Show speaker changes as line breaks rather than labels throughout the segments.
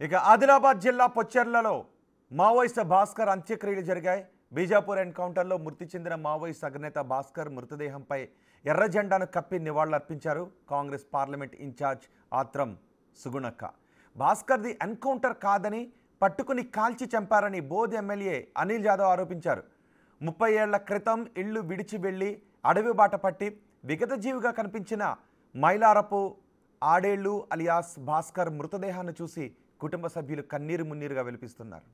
ఇక ఆదిలాబాద్ జిల్లా పొచ్చెర్లలో మావోయిస్ట్ భాస్కర్ అంత్యక్రియలు జరిగాయి. బీజాపూర్ ఎన్కౌంటర్లో మృతి చెందిన మావోయిస్ట్ అగ్రనేత భాస్కర్ మృతదేహంపై ఎర్ర జెండాను కప్పి నివాళులర్పించారు కాంగ్రెస్ పార్లమెంట్ ఇన్ఛార్జ్ ఆత్రం సుగుణక్క. భాస్కర్ది ఎన్కౌంటర్ కాదని పట్టుకుని కాల్చి చంపారని బోధ్ ఎమ్మెల్యే అనిల్ జాదవ్ ఆరోపించారు. 30 ఏళ్ల క్రితం ఇళ్లు విడిచి వెళ్లి అడవి బాట పట్టి విగతజీవిగా కనిపించిన మైలారపు ఆడేళ్లు అలియాస్ భాస్కర్ మృతదేహాన్ని చూసి కుటుంబ సభ్యులు కన్నీరు మున్నీరుగా వెలిపిస్తున్నారు.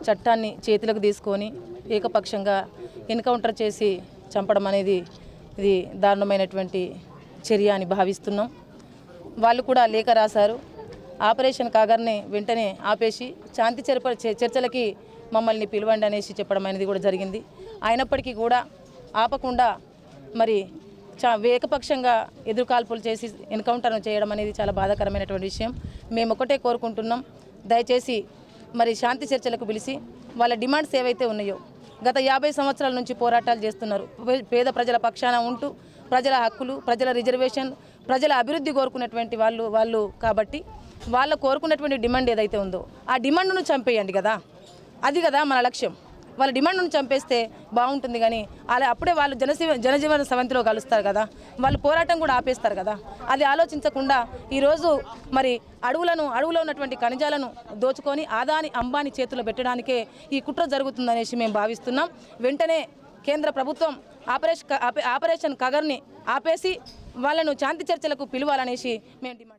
చట్టాన్ని చేతులకు తీసుకొని ఏకపక్షంగా ఎన్కౌంటర్ చేసి చంపడం అనేది ఇది దారుణమైనటువంటి చర్య అని భావిస్తున్నాం. వాళ్ళు కూడా లేఖ రాశారు. ఆపరేషన్ కాగర్ని వెంటనే ఆపేసి శాంతి చర్చలకి మమ్మల్ని పిలవండి అనేసి చెప్పడం అనేది కూడా జరిగింది. అయినప్పటికీ కూడా ఆపకుండా మరి ఏకపక్షంగా ఎదురుకాల్పులు చేసి ఎన్కౌంటర్ను చేయడం అనేది చాలా బాధాకరమైనటువంటి విషయం. మేము ఒకటే కోరుకుంటున్నాం, దయచేసి మరి శాంతి చర్చలకు పిలిచి వాళ్ళ డిమాండ్స్ ఏవైతే ఉన్నాయో గత 50 సంవత్సరాల నుంచి పోరాటాలు చేస్తున్నారు. పేద ప్రజల పక్షాన ఉంటూ ప్రజల హక్కులు, ప్రజల రిజర్వేషన్, ప్రజల అభివృద్ధి కోరుకున్నటువంటి వాళ్ళు కాబట్టి వాళ్ళు కోరుకున్నటువంటి డిమాండ్ ఏదైతే ఉందో ఆ డిమాండ్ను చంపేయండి కదా, అది కదా మన లక్ష్యం. వాళ్ళ డిమాండ్ను చంపేస్తే బాగుంటుంది కానీ అప్పుడే వాళ్ళు జనజీవన సవంతిలో కలుస్తారు కదా, వాళ్ళు పోరాటం కూడా ఆపేస్తారు కదా. అది ఆలోచించకుండా ఈరోజు మరి అడవులో ఉన్నటువంటి ఖనిజాలను దోచుకొని ఆదాని అంబానీ చేతుల్లో పెట్టడానికే ఈ కుట్ర జరుగుతుందనేసి మేము భావిస్తున్నాం. వెంటనే కేంద్ర ప్రభుత్వం ఆపరేషన్ కగర్ని ఆపేసి వాళ్ళను శాంతి చర్చలకు పిలవాలనేసి మేము డిమాండ్